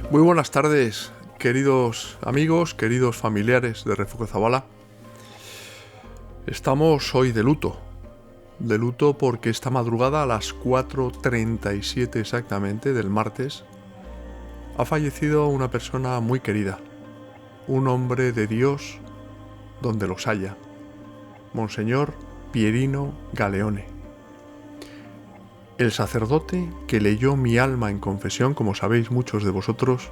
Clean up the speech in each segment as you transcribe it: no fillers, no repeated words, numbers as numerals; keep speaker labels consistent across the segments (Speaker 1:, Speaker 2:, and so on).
Speaker 1: Muy buenas tardes, queridos amigos, queridos familiares de Refugio Zabala. Estamos hoy de luto porque esta madrugada a las 4:37 exactamente del martes ha fallecido una persona muy querida, un hombre de Dios donde los haya, Monseñor Pierino Galeone. El sacerdote que leyó mi alma en confesión, como sabéis muchos de vosotros,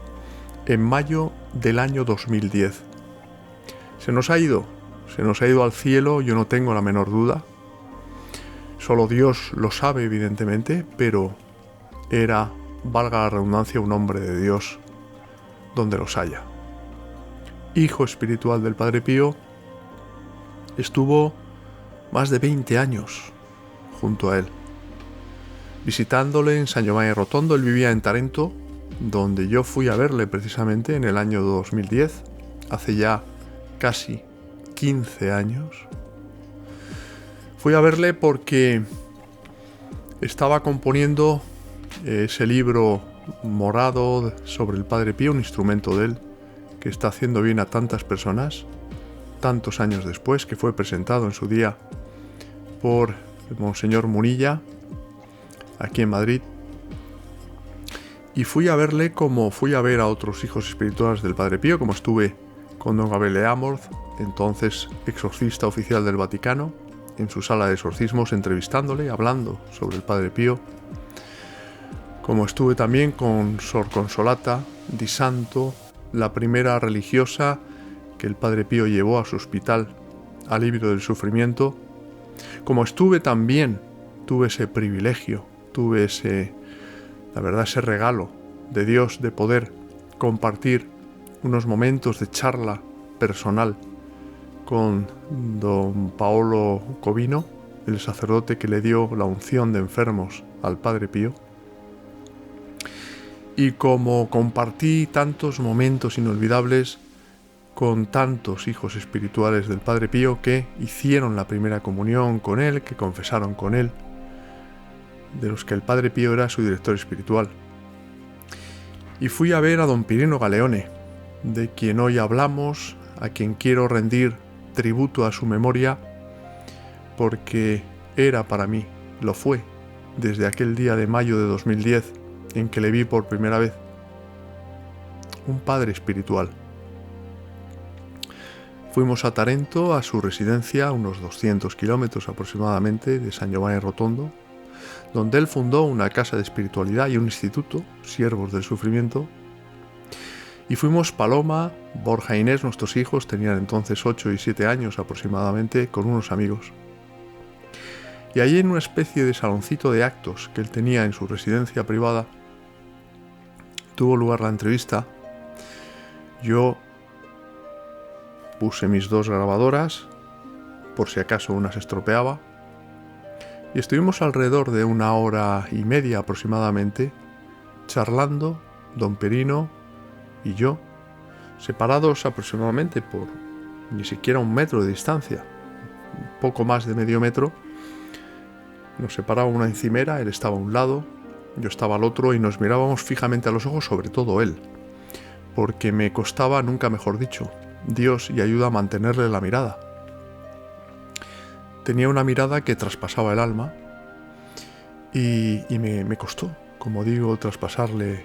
Speaker 1: en mayo del año 2010. Se nos ha ido al cielo, yo no tengo la menor duda. Solo Dios lo sabe, evidentemente, pero era, valga la redundancia, un hombre de Dios donde los haya. Hijo espiritual del Padre Pío, estuvo más de 20 años junto a él, visitándole en San Giovanni Rotondo. Él vivía en Tarento, donde yo fui a verle precisamente en el año 2010, hace ya casi 15 años. Fui a verle porque estaba componiendo ese libro morado sobre el Padre Pío, un instrumento de él que está haciendo bien a tantas personas, tantos años después, que fue presentado en su día por el Monseñor Munilla, aquí en Madrid. Y fui a verle como fui a ver a otros hijos espirituales del Padre Pío, como estuve con don Gabriele Amorth, entonces exorcista oficial del Vaticano, en su sala de exorcismos, entrevistándole, hablando sobre el Padre Pío, como estuve también con Sor Consolata di Santo, la primera religiosa que el Padre Pío llevó a su hospital alivio del sufrimiento, como estuve también, tuve ese privilegio, tuve ese regalo de Dios de poder compartir unos momentos de charla personal con don Paolo Covino, el sacerdote que le dio la unción de enfermos al Padre Pío. Y como compartí tantos momentos inolvidables con tantos hijos espirituales del Padre Pío que hicieron la primera comunión con él, que confesaron con él, de los que el Padre Pío era su director espiritual. Y fui a ver a don Pierino Galeone, de quien hoy hablamos, a quien quiero rendir tributo a su memoria, porque era para mí, lo fue, desde aquel día de mayo de 2010, en que le vi por primera vez, un padre espiritual. Fuimos a Tarento, a su residencia, unos 200 kilómetros aproximadamente de San Giovanni Rotondo, donde él fundó una casa de espiritualidad y un instituto, Siervos del Sufrimiento. Y fuimos Paloma, Borja e Inés, nuestros hijos, tenían entonces 8 y 7 años aproximadamente, con unos amigos. Y allí en una especie de saloncito de actos que él tenía en su residencia privada, tuvo lugar la entrevista. Yo puse mis 2 grabadoras, por si acaso una se estropeaba, y estuvimos alrededor de 1 hora y media aproximadamente, charlando, don Pierino y yo, separados aproximadamente por ni siquiera 1 metro de distancia, un poco más de medio metro. Nos separaba una encimera, él estaba a un lado, yo estaba al otro, y nos mirábamos fijamente a los ojos, sobre todo él, porque me costaba, nunca mejor dicho, Dios y ayuda a mantenerle la mirada. Tenía una mirada que traspasaba el alma y me costó, como digo, traspasarle,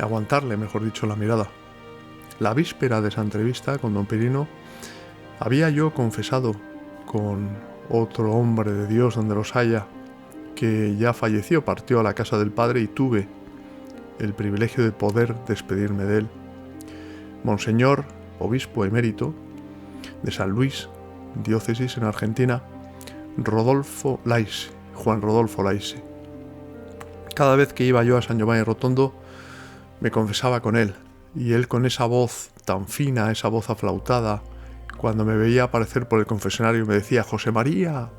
Speaker 1: aguantarle, mejor dicho, la mirada. La víspera de esa entrevista con don Pierino había yo confesado con otro hombre de Dios donde los haya, que ya falleció, partió a la casa del Padre, y tuve el privilegio de poder despedirme de él. Monseñor, obispo emérito de San Luis, diócesis en Argentina, Juan Rodolfo Laise. Cada vez que iba yo a San Giovanni Rotondo me confesaba con él, y él, con esa voz tan fina, esa voz aflautada, cuando me veía aparecer por el confesionario me decía: José María,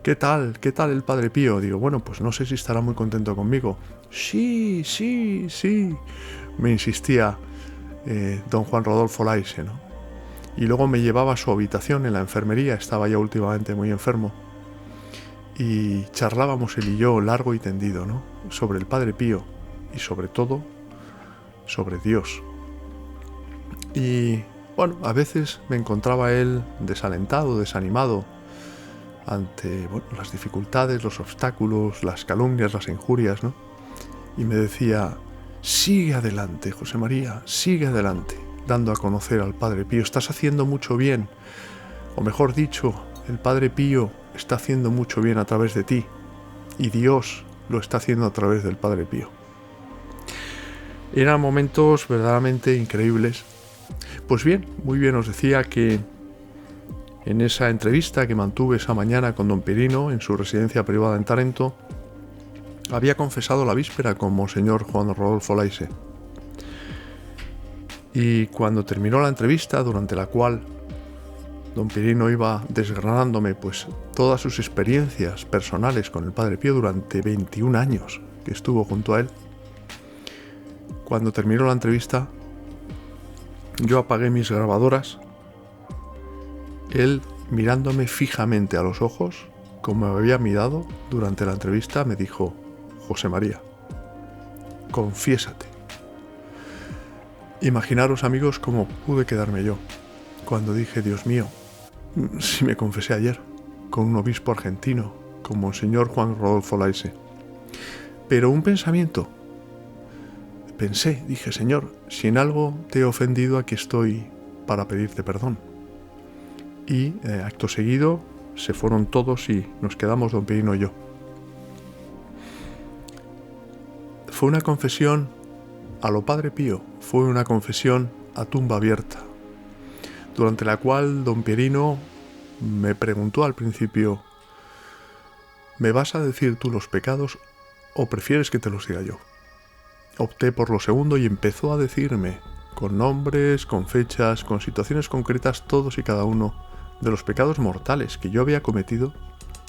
Speaker 1: ¿qué tal el Padre Pío? Digo, bueno, pues no sé si estará muy contento conmigo. Sí, me insistía don Juan Rodolfo Laise, ¿no? Y luego me llevaba a su habitación en la enfermería, estaba ya últimamente muy enfermo, y charlábamos él y yo largo y tendido, ¿no?, sobre el Padre Pío, y sobre todo sobre Dios. Y bueno, a veces me encontraba él desalentado, desanimado ante las dificultades, los obstáculos, las calumnias, las injurias, ¿no? Y me decía: sigue adelante, José María, sigue adelante, dando a conocer al Padre Pío. Estás haciendo mucho bien, o mejor dicho, el Padre Pío está haciendo mucho bien a través de ti, y Dios lo está haciendo a través del Padre Pío. Eran momentos verdaderamente increíbles. Pues bien, muy bien, os decía que en esa entrevista que mantuve esa mañana con don Pirino en su residencia privada en Tarento, había confesado la víspera con Monseñor Juan Rodolfo Laise. Y cuando terminó la entrevista, durante la cual don Pirino iba desgranándome pues todas sus experiencias personales con el Padre Pío durante 21 años que estuvo junto a él, cuando terminó la entrevista, yo apagué mis grabadoras. Él, mirándome fijamente a los ojos, como me había mirado durante la entrevista, me dijo: José María, confiésate. Imaginaros, amigos, cómo pude quedarme yo cuando dije: Dios mío, si me confesé ayer con un obispo argentino, con Monseñor Juan Rodolfo Laise. Pero un pensamiento. Dije: Señor, si en algo te he ofendido, aquí estoy para pedirte perdón. Y acto seguido se fueron todos y nos quedamos don Pirino y yo. Fue una confesión a lo Padre Pío, fue una confesión a tumba abierta, durante la cual don Pirino me preguntó al principio: ¿me vas a decir tú los pecados o prefieres que te los diga yo? Opté por lo segundo y empezó a decirme, con nombres, con fechas, con situaciones concretas, todos y cada uno de los pecados mortales que yo había cometido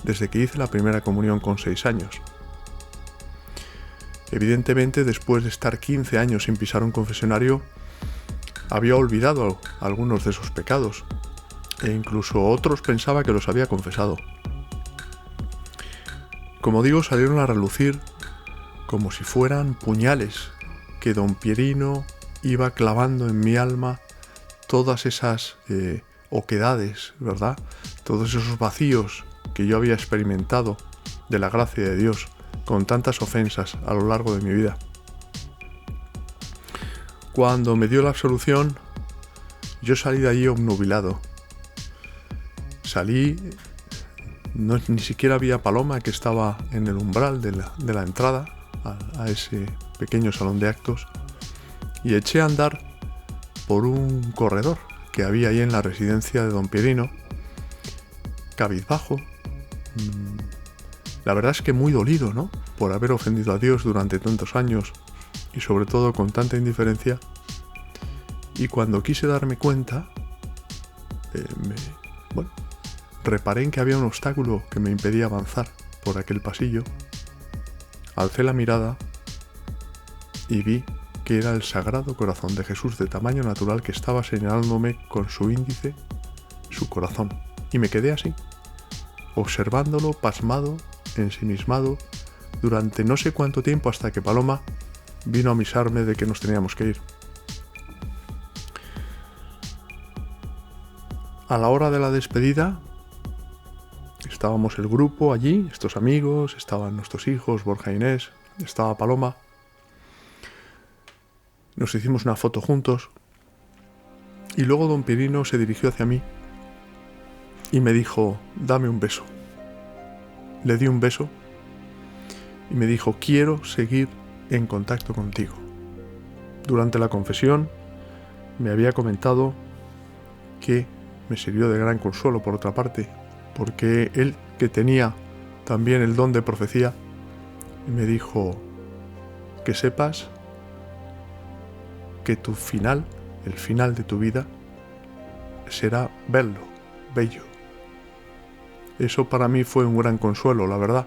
Speaker 1: desde que hice la primera comunión con 6 años. Evidentemente, después de estar 15 años sin pisar un confesionario, había olvidado algunos de esos pecados, e incluso otros pensaba que los había confesado. Como digo, salieron a relucir como si fueran puñales que don Pirino iba clavando en mi alma, todas esas oquedades, ¿verdad? Todos esos vacíos que yo había experimentado de la gracia de Dios con tantas ofensas a lo largo de mi vida. Cuando me dio la absolución, yo salí de allí obnubilado. Salí, ni siquiera había Paloma, que estaba en el umbral de la entrada a ese pequeño salón de actos, y eché a andar por un corredor que había ahí en la residencia de don Pirino, cabizbajo, la verdad es que muy dolido, ¿no?, por haber ofendido a Dios durante tantos años y sobre todo con tanta indiferencia. Y cuando quise darme cuenta, reparé en que había un obstáculo que me impedía avanzar por aquel pasillo. Alcé la mirada y vi que era el Sagrado Corazón de Jesús de tamaño natural que estaba señalándome con su índice su corazón. Y me quedé así, observándolo, pasmado, ensimismado, durante no sé cuánto tiempo, hasta que Paloma vino a avisarme de que nos teníamos que ir. A la hora de la despedida, estábamos el grupo allí, estos amigos, estaban nuestros hijos, Borja e Inés, estaba Paloma. Nos hicimos una foto juntos y luego don Pirino se dirigió hacia mí y me dijo: dame un beso. Le di un beso y me dijo: quiero seguir en contacto contigo. Durante la confesión me había comentado que me sirvió de gran consuelo, por otra parte, porque él, que tenía también el don de profecía, me dijo: que sepas que tu final, el final de tu vida, será bello, bello. Eso para mí fue un gran consuelo, la verdad,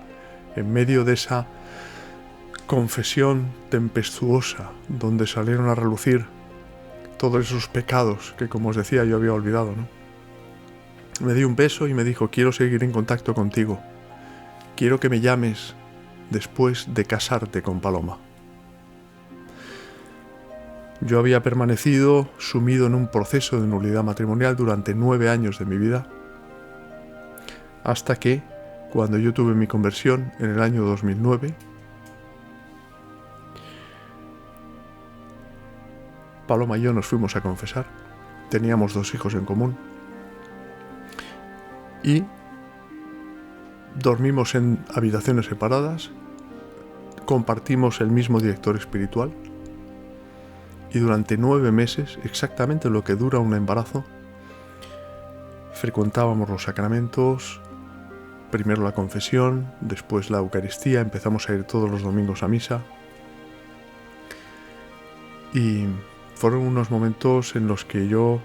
Speaker 1: en medio de esa confesión tempestuosa donde salieron a relucir todos esos pecados que, como os decía, yo había olvidado, ¿no? Me dio un beso y me dijo: quiero seguir en contacto contigo. Quiero que me llames después de casarte con Paloma. Yo había permanecido sumido en un proceso de nulidad matrimonial durante 9 años de mi vida, hasta que, cuando yo tuve mi conversión en el año 2009, Paloma y yo nos fuimos a confesar. Teníamos 2 hijos en común y dormimos en habitaciones separadas, compartimos el mismo director espiritual y durante 9 meses, exactamente lo que dura un embarazo, frecuentábamos los sacramentos, primero la confesión, después la Eucaristía, empezamos a ir todos los domingos a misa y fueron unos momentos en los que yo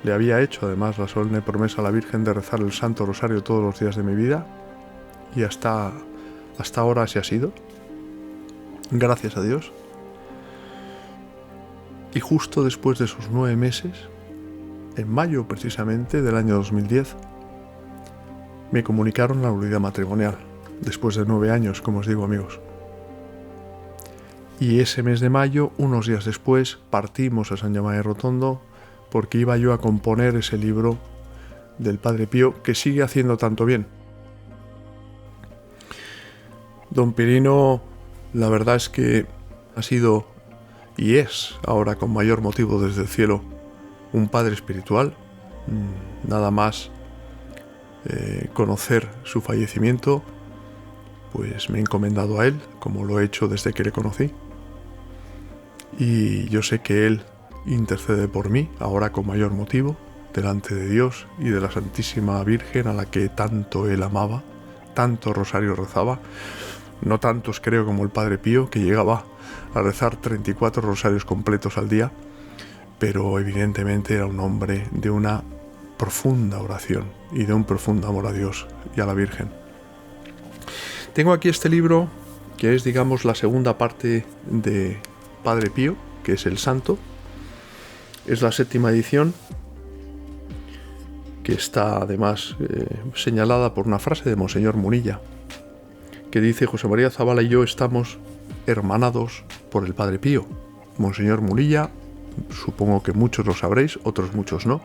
Speaker 1: le había hecho además la solemne promesa a la Virgen de rezar el Santo Rosario todos los días de mi vida y hasta ahora así ha sido. Gracias a Dios. Y justo después de esos 9 meses, en mayo precisamente del año 2010, me comunicaron la nulidad matrimonial, después de 9 años, como os digo, amigos. Y ese mes de mayo, unos días después, partimos a San Giovanni Rotondo porque iba yo a componer ese libro del Padre Pío que sigue haciendo tanto bien. Don Pierino, la verdad es que ha sido y es ahora con mayor motivo desde el cielo un padre espiritual. Nada más conocer su fallecimiento, pues me he encomendado a él, como lo he hecho desde que le conocí. Y yo sé que él intercede por mí, ahora con mayor motivo, delante de Dios y de la Santísima Virgen, a la que tanto él amaba, tanto rosario rezaba. No tantos creo como el Padre Pío, que llegaba a rezar 34 rosarios completos al día, pero evidentemente era un hombre de una profunda oración y de un profundo amor a Dios y a la Virgen. Tengo aquí este libro, que es, digamos, la segunda parte de Padre Pío, que es el Santo. Es la 7ª edición, que está además señalada por una frase de Monseñor Munilla, que dice: José María Zabala y yo estamos hermanados por el Padre Pío. Monseñor Munilla, supongo que muchos lo sabréis, otros muchos no,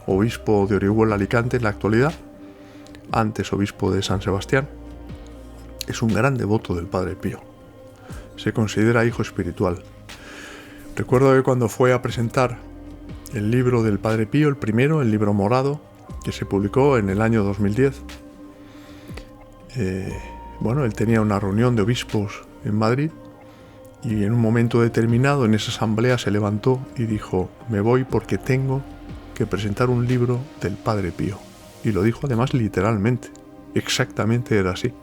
Speaker 1: obispo de Orihuela, Alicante en la actualidad, antes obispo de San Sebastián, es un gran devoto del Padre Pío. Se considera hijo espiritual. Recuerdo que cuando fue a presentar el libro del Padre Pío, el primero, el libro morado, que se publicó en el año 2010, él tenía una reunión de obispos en Madrid y en un momento determinado en esa asamblea se levantó y dijo: me voy porque tengo que presentar un libro del Padre Pío. Y lo dijo además literalmente, exactamente era así.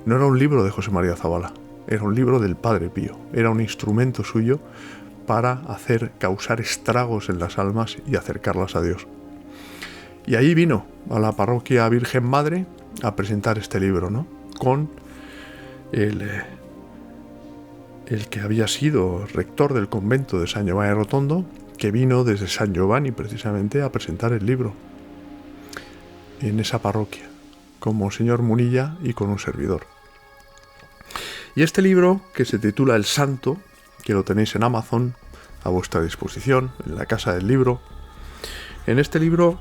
Speaker 1: No era un libro de José María Zabala, era un libro del Padre Pío, era un instrumento suyo para causar estragos en las almas y acercarlas a Dios. Y ahí vino a la parroquia Virgen Madre a presentar este libro, ¿no? Con el que había sido rector del convento de San Giovanni Rotondo, que vino desde San Giovanni precisamente a presentar el libro en esa parroquia, con Monseñor Munilla y con un servidor. Y este libro, que se titula El Santo, que lo tenéis en Amazon a vuestra disposición, en la Casa del Libro, en este libro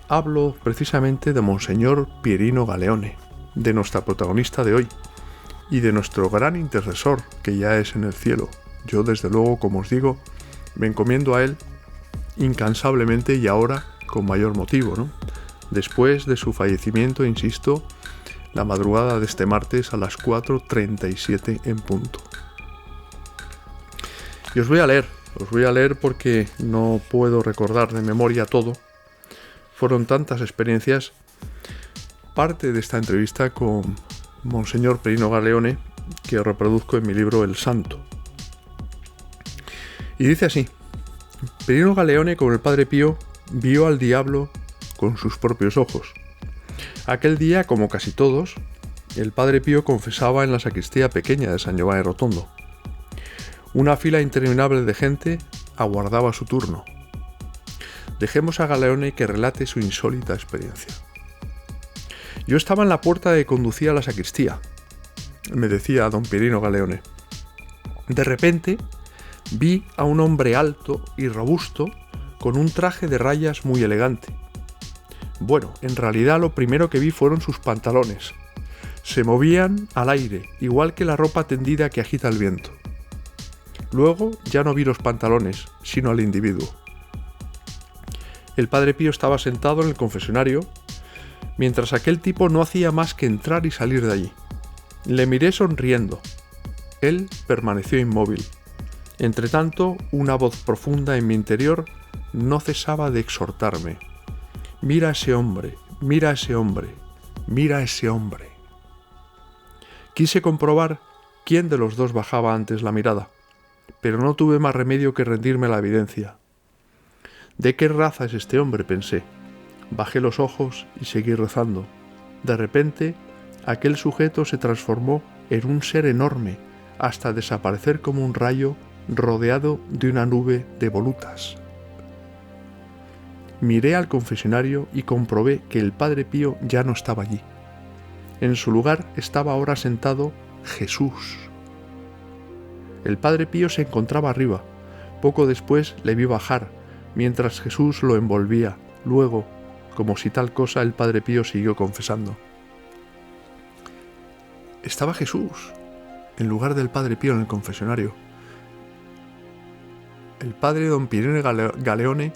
Speaker 1: hablo precisamente de Monseñor Pierino Galeone, de nuestra protagonista de hoy y de nuestro gran intercesor, que ya es en el cielo. Yo, desde luego, como os digo, me encomiendo a él incansablemente y ahora con mayor motivo, ¿no? Después de su fallecimiento, insisto, la madrugada de este martes a las 4:37 en punto. Y os voy a leer porque no puedo recordar de memoria todo. Fueron tantas experiencias. Parte de esta entrevista con Monseñor Pierino Galeone que reproduzco en mi libro El Santo. Y dice así: Pierino Galeone, como el Padre Pío, vio al diablo con sus propios ojos. Aquel día, como casi todos, el Padre Pío confesaba en la sacristía pequeña de San Giovanni Rotondo. Una fila interminable de gente aguardaba su turno. Dejemos a Galeone que relate su insólita experiencia. Yo estaba en la puerta que conducía a la sacristía, me decía don Pierino Galeone. De repente, Vi a un hombre alto y robusto con un traje de rayas muy elegante. Bueno, en realidad lo primero que vi fueron sus pantalones. Se movían al aire, igual que la ropa tendida que agita el viento. Luego ya no vi los pantalones, sino al individuo. El Padre Pío estaba sentado en el confesionario, mientras aquel tipo no hacía más que entrar y salir de allí. Le miré sonriendo. Él permaneció inmóvil. Entretanto, una voz profunda en mi interior no cesaba de exhortarme. Mira a ese hombre, mira a ese hombre, mira a ese hombre. Quise comprobar quién de los dos bajaba antes la mirada, pero no tuve más remedio que rendirme a la evidencia. ¿De qué raza es este hombre?, pensé. Bajé los ojos y seguí rezando. De repente, aquel sujeto se transformó en un ser enorme, hasta desaparecer como un rayo rodeado de una nube de volutas. Miré al confesionario y comprobé que el Padre Pío ya no estaba allí. En su lugar estaba ahora sentado Jesús. El Padre Pío se encontraba arriba. Poco después le vi bajar, mientras Jesús lo envolvía. Luego, como si tal cosa, el Padre Pío siguió confesando. Estaba Jesús en lugar del Padre Pío en el confesionario. El padre don Pirino Galeone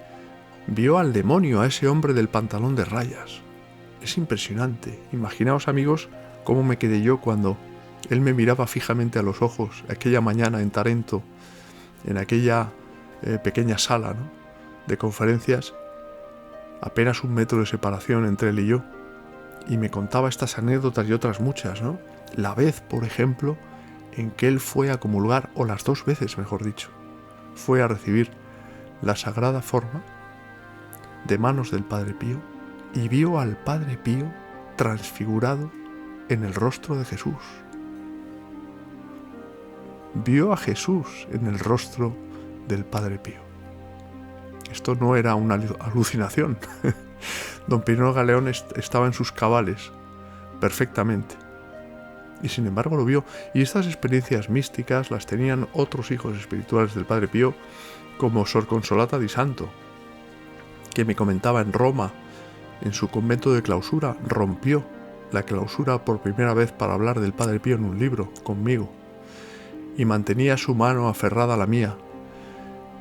Speaker 1: vio al demonio, a ese hombre del pantalón de rayas. Es impresionante. Imaginaos, amigos, cómo me quedé yo cuando él me miraba fijamente a los ojos aquella mañana en Tarento, en aquella pequeña sala, ¿no?, de conferencias, apenas 1 metro de separación entre él y yo, y me contaba estas anécdotas y otras muchas, ¿no? La vez, por ejemplo, en que él fue a comulgar, o las 2 veces, mejor dicho, fue a recibir la sagrada forma de manos del Padre Pío y vio al Padre Pío transfigurado en el rostro de Jesús. Vio a Jesús en el rostro del Padre Pío. Esto no era una alucinación. Don Pirino Galeone estaba en sus cabales, perfectamente. Y sin embargo lo vio. Y estas experiencias místicas las tenían otros hijos espirituales del Padre Pío, como Sor Consolata di Santo, que me comentaba en Roma, en su convento de clausura, rompió la clausura por primera vez para hablar del Padre Pío en un libro conmigo, y mantenía su mano aferrada a la mía,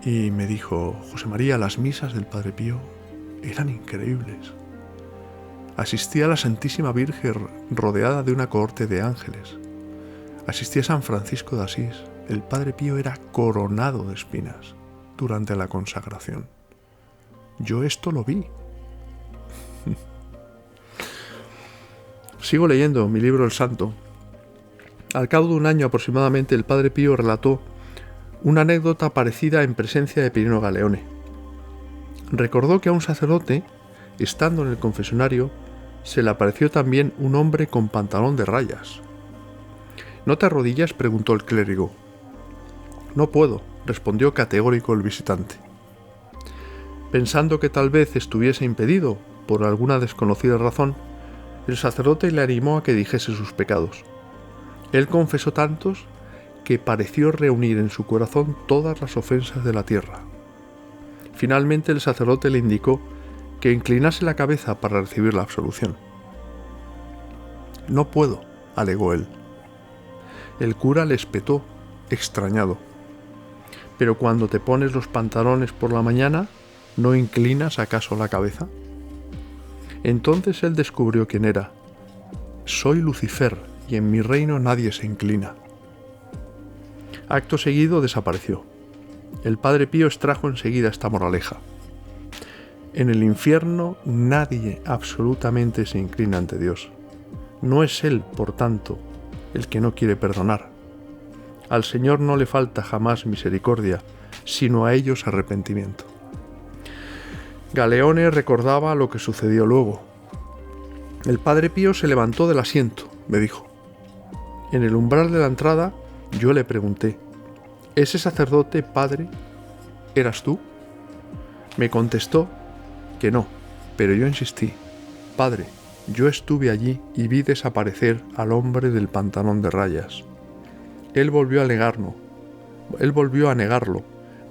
Speaker 1: y me dijo: José María, las misas del Padre Pío eran increíbles. Asistía a la Santísima Virgen rodeada de una cohorte de ángeles. Asistía a San Francisco de Asís. El Padre Pío era coronado de espinas durante la consagración. Yo esto lo vi. Sigo leyendo mi libro El Santo. Al cabo de 1 año aproximadamente, el Padre Pío relató una anécdota parecida en presencia de Pirino Galeone. Recordó que a un sacerdote, estando en el confesionario, se le apareció también un hombre con pantalón de rayas. ¿No te arrodillas?, preguntó el clérigo. No puedo, respondió categórico el visitante. Pensando que tal vez estuviese impedido por alguna desconocida razón, el sacerdote le animó a que dijese sus pecados. Él confesó tantos que pareció reunir en su corazón todas las ofensas de la tierra. Finalmente el sacerdote le indicó que inclinase la cabeza para recibir la absolución. No puedo, alegó él. El cura le espetó, extrañado. Pero cuando te pones los pantalones por la mañana, ¿no inclinas acaso la cabeza? Entonces él descubrió quién era. Soy Lucifer, y en mi reino nadie se inclina. Acto seguido desapareció. El Padre Pío extrajo enseguida esta moraleja. En el infierno nadie absolutamente se inclina ante Dios. No es Él, por tanto, el que no quiere perdonar. Al Señor no le falta jamás misericordia, sino a ellos arrepentimiento. Galeone recordaba lo que sucedió luego. El Padre Pío se levantó del asiento, me dijo. En el umbral de la entrada yo le pregunté: ¿ese sacerdote, padre, eras tú? Me contestó que no, pero yo insistí: Padre, yo estuve allí y vi desaparecer al hombre del pantalón de rayas. Él volvió a negarlo, Él volvió a negarlo,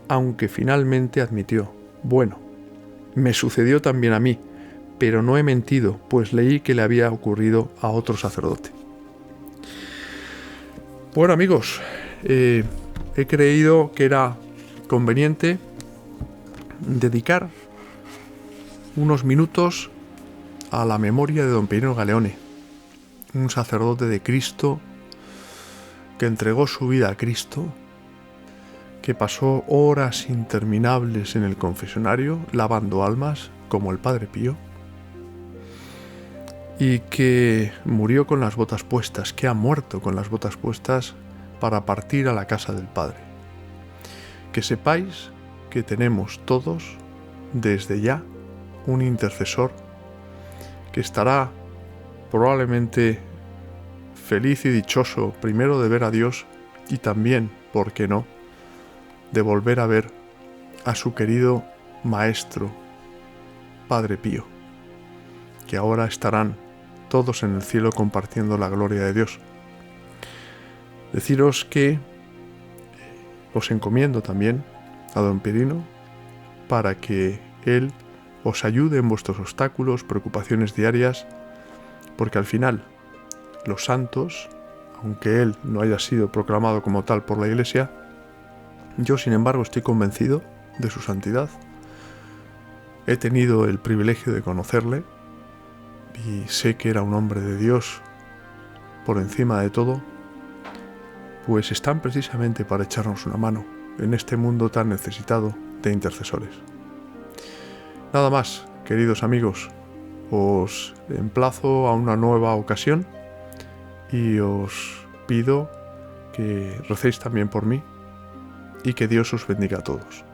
Speaker 1: aunque finalmente admitió: bueno, me sucedió también a mí, pero no he mentido, pues leí que le había ocurrido a otro sacerdote. Bueno, amigos, he creído que era conveniente dedicar unos minutos a la memoria de don Pierino Galeone, un sacerdote de Cristo que entregó su vida a Cristo, que pasó horas interminables en el confesionario lavando almas como el Padre Pío, y que murió con las botas puestas, que ha muerto con las botas puestas para partir a la casa del Padre. Que sepáis que tenemos todos, desde ya, un intercesor que estará probablemente feliz y dichoso primero de ver a Dios y también, ¿por qué no?, de volver a ver a su querido Maestro, Padre Pío, que ahora estarán todos en el cielo compartiendo la gloria de Dios. Deciros que os encomiendo también a don Pierino para que él os ayude en vuestros obstáculos, preocupaciones diarias, porque al final los santos, aunque él no haya sido proclamado como tal por la Iglesia, yo sin embargo estoy convencido de su santidad. He tenido el privilegio de conocerle y sé que era un hombre de Dios por encima de todo, pues están precisamente para echarnos una mano en este mundo tan necesitado de intercesores. Nada más, queridos amigos, os emplazo a una nueva ocasión y os pido que recéis también por mí y que Dios os bendiga a todos.